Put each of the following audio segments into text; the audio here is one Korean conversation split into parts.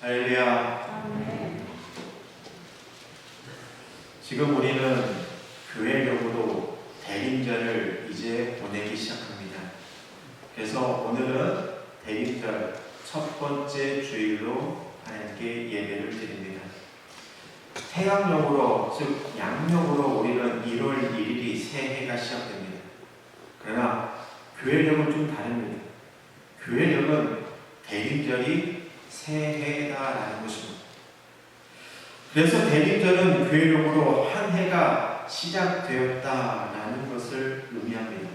할렐루야. 지금 우리는 교회력으로 대림절을 이제 보내기 시작합니다. 그래서 오늘은 대림절 첫 번째 주일로 하나님께 예배를 드립니다. 태양력으로, 즉 양력으로 우리는 1월 1일이 새해가 시작됩니다. 그러나 교회력은 좀 다릅니다. 교회력은 대림절이 새해다라는 것입니다. 그래서 대림절은 교회력으로 한 해가 시작되었다라는 것을 의미합니다.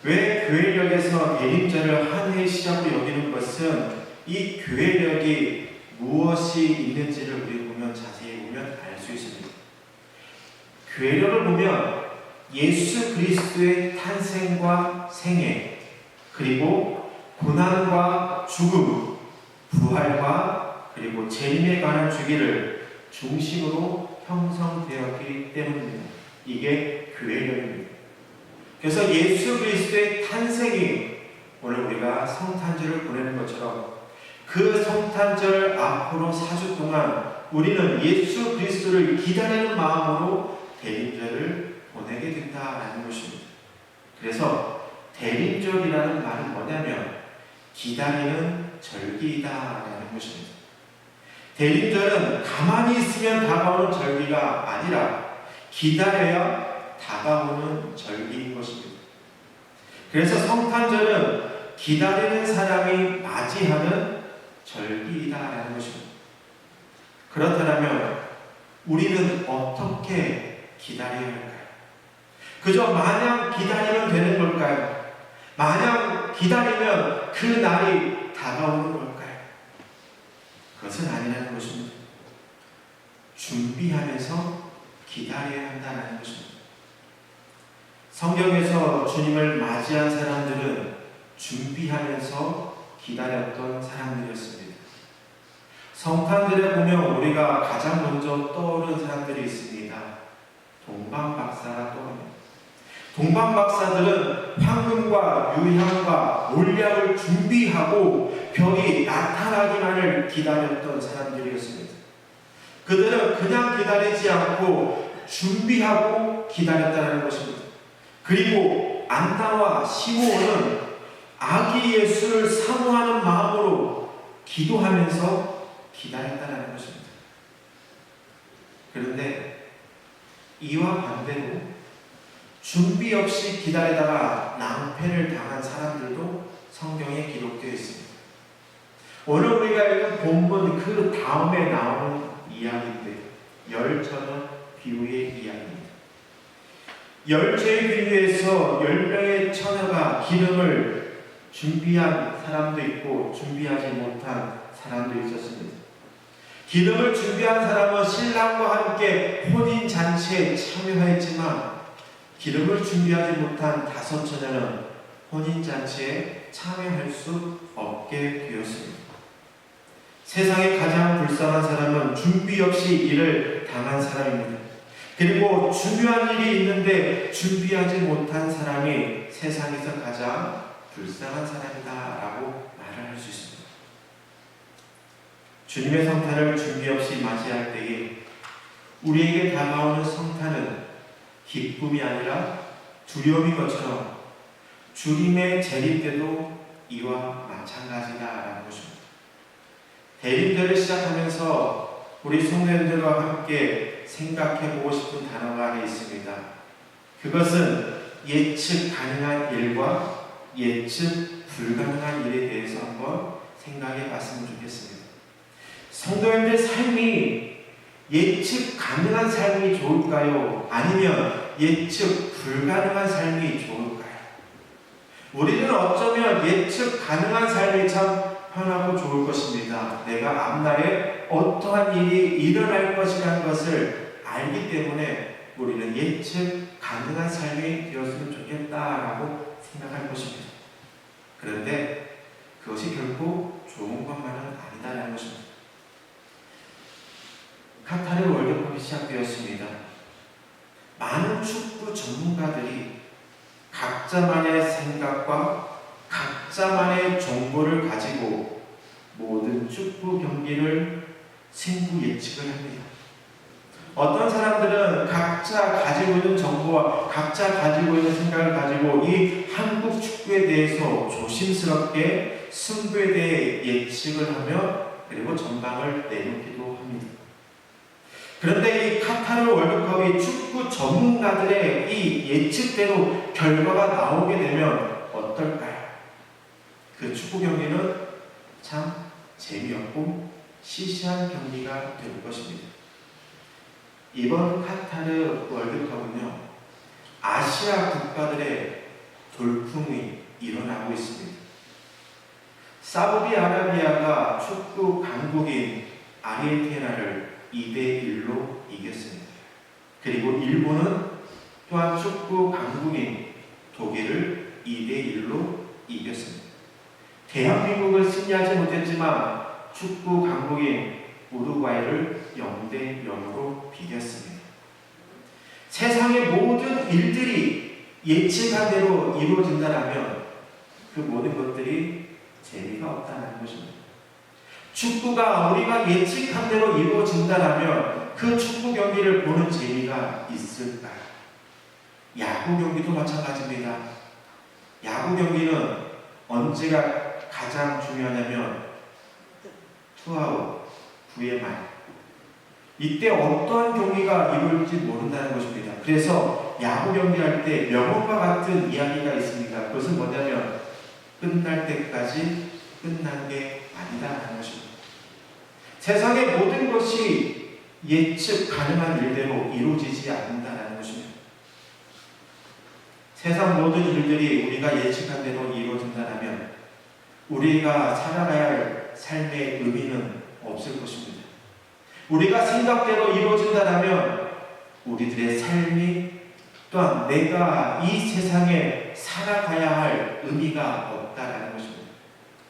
왜 교회력에서 대림절을 한 해의 시작으로 여기는 것은 이 교회력이 무엇이 있는지를 우리 보면 자세히 보면 알 수 있습니다. 교회력을 보면 예수 그리스도의 탄생과 생애, 그리고 고난과 죽음, 부활과 그리고 재림에 관한 주기를 중심으로 형성되었기 때문입니다. 이게 교회력입니다. 그래서 예수 그리스도의 탄생이 오늘 우리가 성탄절을 보내는 것처럼 그 성탄절 앞으로 4주 동안 우리는 예수 그리스도를 기다리는 마음으로 대림절을 보내게 된다라는 것입니다. 그래서 대림절이라는 말은 뭐냐면 기다리는 절기다라는 것입니다. 대림절은 가만히 있으면 다가오는 절기가 아니라 기다려야 다가오는 절기인 것입니다. 그래서 성탄절은 기다리는 사람이 맞이하는 절기이다라는 것입니다. 그렇다면 우리는 어떻게 기다려야 할까요? 그저 마냥 기다리면 되는 걸까요? 마냥 기다리면 그 날이 다가오는 걸까요? 그것은 아니라는 것입니다. 준비하면서 기다려야 한다는 것입니다. 성경에서 주님을 맞이한 사람들은 준비하면서 기다렸던 사람들이었습니다. 성탄절에 보면 우리가 가장 먼저 떠오르는 사람들이 있습니다. 동방박사가 떠오릅니다. 동방박사들은 황금과 유향과 몰약을 준비하고 별이 나타나기만을 기다렸던 사람들이었습니다. 그들은 그냥 기다리지 않고 준비하고 기다렸다는 것입니다. 그리고 안나와 시므온은 아기 예수를 사모하는 마음으로 기도하면서 기다렸다는 것입니다. 그런데 이와 반대로 준비 없이 기다리다가 낭패를 당한 사람들도 성경에 기록되어 있습니다. 오늘 우리가 읽은 본문 그 다음에 나오는 이야기인데 열처럼 비유의 이야기입니다. 열처의 비유에서 10명의 처녀가 기름을 준비한 사람도 있고 준비하지 못한 사람도 있었습니다. 기름을 준비한 사람은 신랑과 함께 혼인잔치에 참여했지만 기름을 준비하지 못한 5 처녀는 혼인잔치에 참여할 수 없게 되었습니다. 세상에 가장 불쌍한 사람은 준비 없이 일을 당한 사람입니다. 그리고 중요한 일이 있는데 준비하지 못한 사람이 세상에서 가장 불쌍한 사람이다라고 말을 할 수 있습니다. 주님의 성탄을 준비 없이 맞이할 때에 우리에게 다가오는 성탄은 기쁨이 아니라 두려움인 것처럼 주님의 재림 때도 이와 마찬가지다라는 것입니다. 대림절을 시작하면서 우리 성도님들과 함께 생각해보고 싶은 단어가 하나 있습니다. 그것은 예측 가능한 일과 예측 불가능한 일에 대해서 한번 생각해 봤으면 좋겠습니다. 성도님들 삶이 예측 가능한 삶이 좋을까요? 아니면 예측 불가능한 삶이 좋을까요? 우리는 어쩌면 예측 가능한 삶이 참 편하고 좋을 것입니다. 내가 앞날에 어떠한 일이 일어날 것이라는 것을 알기 때문에 우리는 예측 가능한 삶이 되었으면 좋겠다라고 생각할 것입니다. 그런데 그것이 결코 좋은 것만은 아니다라는 것입니다. 카타르 월드컵이 시작되었습니다. 많은 축구 전문가들이 각자만의 생각과 각자만의 정보를 가지고 모든 축구 경기를 승부 예측을 합니다. 어떤 사람들은 각자 가지고 있는 정보와 각자 가지고 있는 생각을 가지고 이 한국 축구에 대해서 조심스럽게 승부에 대해 예측을 하며 그리고 전망을 내놓기도 합니다. 그런데 이 카타르 월드컵이 축구 전문가들의 이 예측대로 결과가 나오게 되면 어떨까요? 그 축구 경기는 참 재미없고 시시한 경기가 될 것입니다. 이번 카타르 월드컵은요, 아시아 국가들의 돌풍이 일어나고 있습니다. 사우디아라비아가 축구 강국인 아르헨티나를 2대1로 이겼습니다. 그리고 일본은 또한 축구 강국인 독일을 2대1로 이겼습니다. 대한민국을 승리하지 못했지만 축구 강국인 우루과이를 0대0으로 비겼습니다. 세상의 모든 일들이 예측한 대로 이루어진다면 그 모든 것들이 재미가 없다는 것입니다. 축구가 우리가 예측한 대로 이루어진다면 그 축구 경기를 보는 재미가 있을까요? 야구 경기도 마찬가지입니다. 야구 경기는 언제가 가장 중요하냐면 투아웃 9회 말, 이때 어떠한 경기가 이루어질지 모른다는 것입니다. 그래서 야구 경기할 때 명언과 같은 이야기가 있습니다. 그것은 뭐냐면 끝날 때까지 끝난 게 아니다라는 것입니다. 세상의 모든 것이 예측 가능한 일대로 이루어지지 않는다는 것입니다. 세상 모든 일들이 우리가 예측한 대로 이루어진다면 우리가 살아가야 할 삶의 의미는 없을 것입니다. 우리가 생각대로 이루어진다면 우리들의 삶이 또한 내가 이 세상에 살아가야 할 의미가 없다라는 것입니다.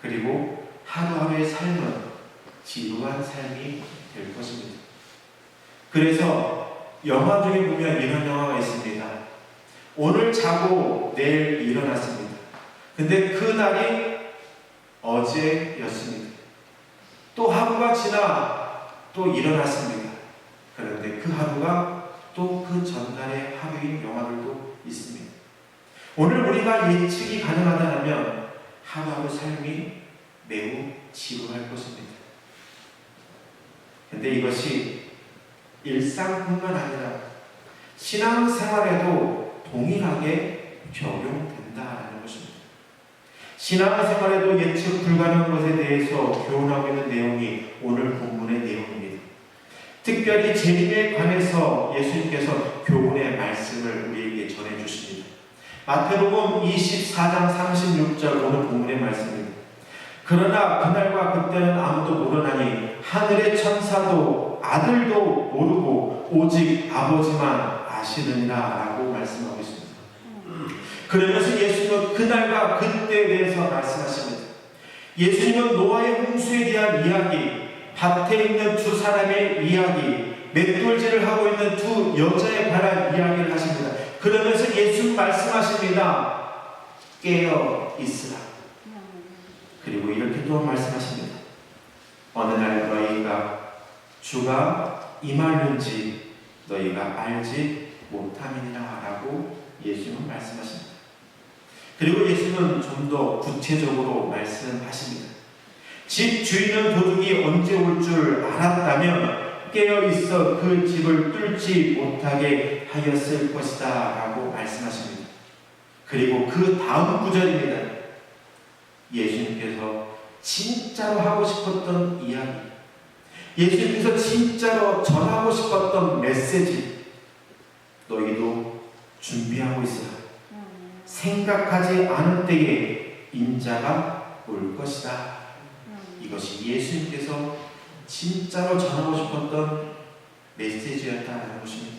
그리고 하루하루의 삶은 지루한 삶이 될 것입니다. 그래서 영화 중에 보면 이런 영화가 있습니다. 오늘 자고 내일 일어났습니다. 근데 그 날이 어제였습니다. 또 하루가 지나 또 일어났습니다. 그런데 그 하루가 또 그 전날의 하루인 영화들도 있습니다. 오늘 우리가 예측이 가능하다면 하루하루 삶이 매우 지루할 것입니다. 그런데 이것이 일상뿐만 아니라 신앙생활에도 동일하게 적용된다는 것입니다. 신앙생활에도 예측 불가능한 것에 대해서 교훈하고 있는 내용이 오늘 본문의 내용입니다. 특별히 재림에 관해서 예수님께서 교훈의 말씀을 우리에게 전해주십니다. 마태복음 24장 36절 오늘 본문의 말씀입니다. 그러나 그날과 그때는 아무도 모르나니 하늘의 천사도 아들도 모르고 오직 아버지만 아시느니라 라고 말씀하고 있습니다. 그러면서 예수님은 그날과 그때에 대해서 말씀하십니다. 예수님은 노아의 홍수에 대한 이야기, 밭에 있는 두 사람의 이야기, 맷돌질을 하고 있는 두 여자에 관한 이야기를 하십니다. 그러면서 예수님 말씀하십니다. 깨어 있으라. 그리고 이렇게 또 말씀하십니다. 어느 날 너희가 주가 임하는지 너희가 알지 못함이니라 라고 예수님은 말씀하십니다. 그리고 예수님은 좀 더 구체적으로 말씀하십니다. 집 주인은 도둑이 언제 올 줄 알았다면 깨어있어 그 집을 뚫지 못하게 하였을 것이다 라고 말씀하십니다. 그리고 그 다음 구절입니다. 예수님께서 진짜로 하고 싶었던 이야기, 예수님께서 진짜로 전하고 싶었던 메시지, 너희도 준비하고 있으라. 생각하지 않은 때에 인자가 올 것이다. 이것이 예수님께서 진짜로 전하고 싶었던 메시지였다는 것입니다.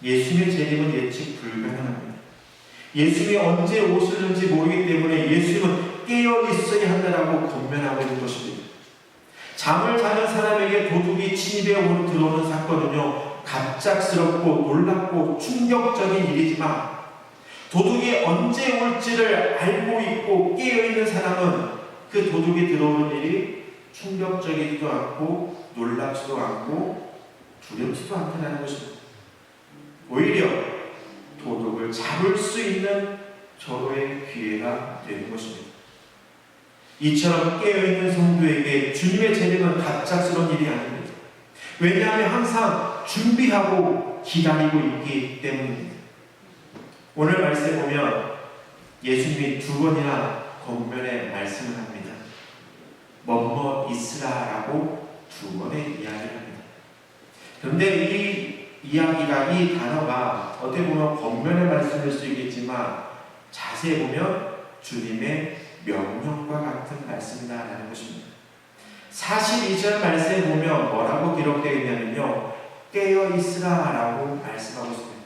예수님의 재림은 예측 불가능합니다. 예수님이 언제 오실는지 모르기 때문에 예수님은 깨어 있어야 한다라고 권면하고 있는 것입니다. 잠을 자는 사람에게 도둑이 침입해 들어오는 사건은요, 갑작스럽고 놀랍고 충격적인 일이지만 도둑이 언제 올지를 알고 있고 깨어있는 사람은 그 도둑이 들어오는 일이 충격적이지도 않고 놀랍지도 않고 두렵지도 않다는 것입니다. 오히려 도둑을 잡을 수 있는 절호의 기회가 되는 것입니다. 이처럼 깨어있는 성도에게 주님의 재림은 갑작스러운 일이 아닙니다. 왜냐하면 항상 준비하고 기다리고 있기 때문입니다. 오늘 말씀에 보면 예수님이 두 번이나 겉면에 말씀을 합니다. 뭐뭐 있으라라고 두 번의 이야기를 합니다. 그런데 이 이야기가, 이 단어가 어떻게 보면 겉면의 말씀일 수 있겠지만 자세히 보면 주님의 명령과 같은 말씀이다라는 것입니다. 42절 말씀에 보면 뭐라고 기록되어 있냐면요, 깨어 있으라라고 말씀하고 있습니다.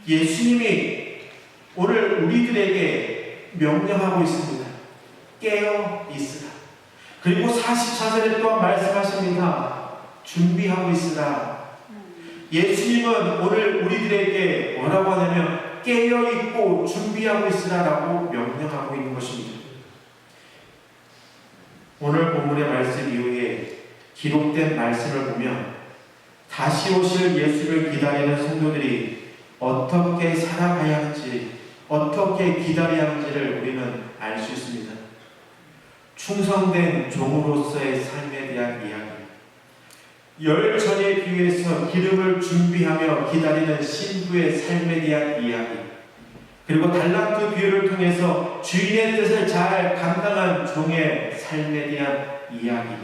예수님이 오늘 우리들에게 명령하고 있습니다. 깨어 있으라. 그리고 44절에 또한 말씀하십니다. 준비하고 있으라. 예수님은 오늘 우리들에게 뭐라고 하냐면 깨어 있고 준비하고 있으라라고 명령하고 있는 것입니다. 오늘 본문의 말씀 이후에 기록된 말씀을 보면 다시 오실 예수를 기다리는 성도들이 어떻게 살아가야 하는지, 어떻게 기다려야 하는지를 우리는 알 수 있습니다. 충성된 종으로서의 삶에 대한 이야기, 열전에 비유해서 기름을 준비하며 기다리는 신부의 삶에 대한 이야기, 그리고 달란트 비유를 통해서 주인의 뜻을 잘 감당한 종의 삶에 대한 이야기,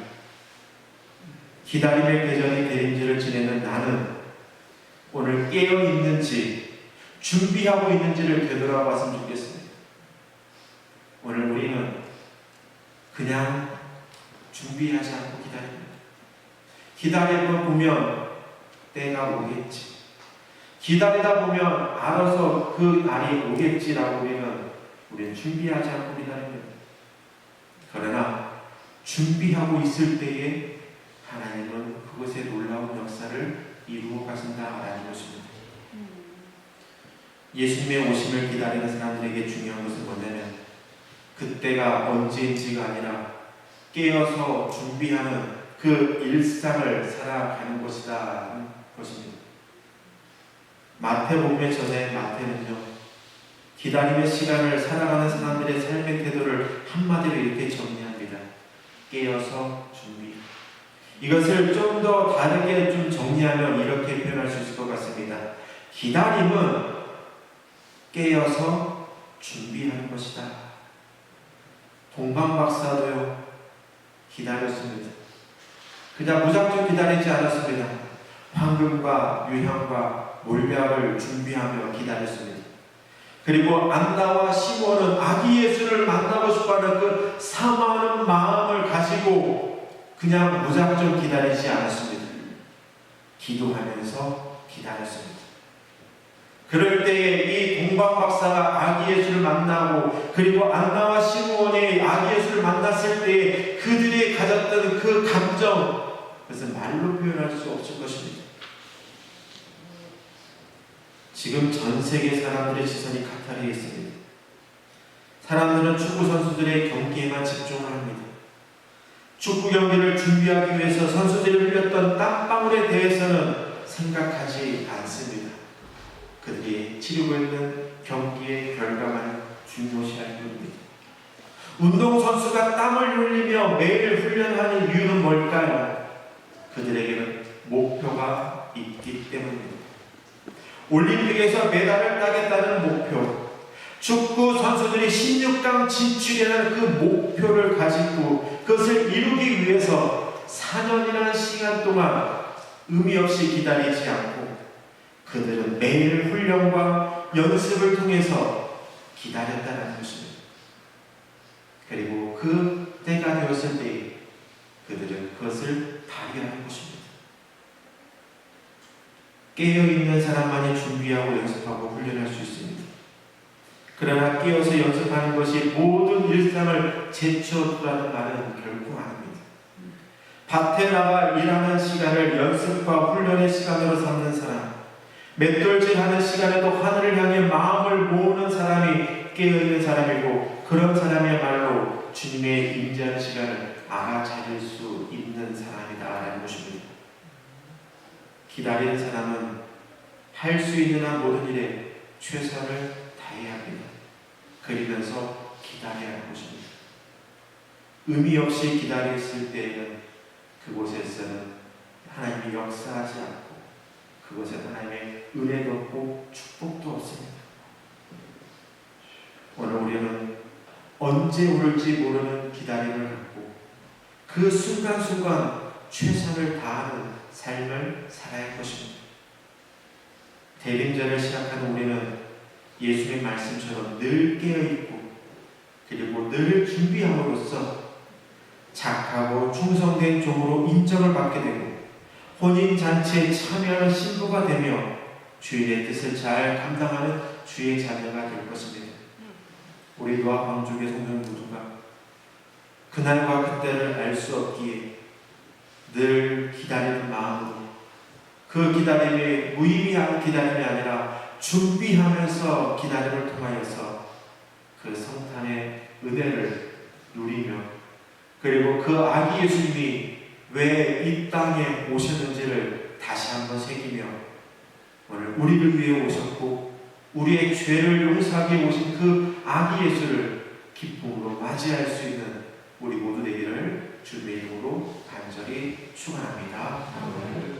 기다림의 계절이 대림절을 지내는 나는 오늘 깨어 있는지 준비하고 있는지를 되돌아봤으면 좋겠습니다. 오늘 우리는 그냥 준비하지 않고 기다립니다. 기다리다 보면 때가 오겠지, 기다리다 보면 알아서 그 날이 오겠지라고 우리는 준비하지 않고 기다립니다. 그러나 준비하고 있을 때에 하나님은 그것의 놀라운 역사를 이루어 가신다라는 것입니다. 예수님의 오심을 기다리는 사람들에게 중요한 것은 뭐냐면 그때가 언제인지가 아니라 깨어서 준비하는 그 일상을 살아가는 것이라는 것입니다. 마태복음에 전에 마태는요, 기다림의 시간을 살아가는 사람들의 삶의 태도를 한마디로 이렇게 정리합니다. 깨어서 준비. 이것을 좀 더 다르게 좀 정리하면 이렇게 표현할 수 있을 것 같습니다. 기다림은 깨어서 준비하는 것이다. 동방 박사도요, 기다렸습니다. 그냥 무작정 기다리지 않았습니다. 황금과 유향과 몰약을 준비하며 기다렸습니다. 그리고 안나와 시몬은 아기 예수를 만나고 싶어하는 그 사모하는 마음을 가지고 그냥 무작정 기다리지 않았습니다. 기도하면서 기다렸습니다. 그럴 때에 이 동방 박사가 아기 예수를 만나고 그리고 안나와 시므온이 아기 예수를 만났을 때에 그들이 가졌던 그 감정, 그것은 말로 표현할 수 없을 것입니다. 지금 전 세계 사람들의 시선이 카타르에 있습니다. 사람들은 축구 선수들의 경기에만 집중을 합니다. 축구 경기를 준비하기 위해서 선수들이 흘렸던 땀방울에 대해서는 생각하지 않습니다. 그들이 치르고 있는 경기의 결과만을 중요시할 뿐입니다. 운동선수가 땀을 흘리며 매일 훈련하는 이유는 뭘까요? 그들에게는 목표가 있기 때문입니다. 올림픽에서 메달을 따겠다는 목표, 축구 선수들이 16강 진출이라는 그 목표를 가지고 그것을 이루기 위해서 4년이라는 시간 동안 의미 없이 기다리지 않고 그들은 매일 훈련과 연습을 통해서 기다렸다는 것입니다. 그리고 그 때가 되었을 때 그들은 그것을 발휘하는 것입니다. 깨어있는 사람만이 준비하고 연습하고 훈련할 수 있습니다. 그러나 깨어서 연습하는 것이 모든 일상을 제쳐두라는 말은 결코 아닙니다. 밭에 나가 일하는 시간을 연습과 훈련의 시간으로 삼는 사람, 맷돌질하는 시간에도 하늘을 향해 마음을 모으는 사람이 깨어있는 사람이고, 그런 사람이야말로 주님의 임재하는 시간을 알아차릴 수 있는 사람이다라는 것입니다. 기다리는 사람은 할 수 있는 한 모든 일에 최선을 다해야 합니다. 그리면서 기다려야 하는 것입니다. 의미 없이 기다렸을 때에는 그곳에서는 하나님이 역사하지 않고 그곳에 하나님의 은혜도 없고 축복도 없습니다. 오늘 우리는 언제 오를지 모르는 기다림을 갖고 그 순간순간 최선을 다하는 삶을 살아야 할 것입니다. 대림절을 시작하는 우리는 예수의 말씀처럼 늘 깨어있고 그리고 늘 준비함으로써 착하고 충성된 종으로 인정을 받게 되고 혼인잔치에 참여하는 신부가 되며 주인의 뜻을 잘 감당하는 주의 자녀가 될 것입니다. 우리 노아 방족의 성도 모두가 그날과 그때를 알 수 없기에 늘 기다리는 마음으로 그 기다림이 무의미한 기다림이 아니라 준비하면서 기다림을 통하여서 그 성탄의 은혜를 누리며 그리고 그 아기 예수님이 왜 이 땅에 오셨는지를 다시 한번 새기며 오늘 우리를 위해 오셨고 우리의 죄를 용서하기 위해 오신 그 아기 예수를 기쁨으로 맞이할 수 있는 우리 모두 되기를 주님의 이름으로 간절히 축원합니다.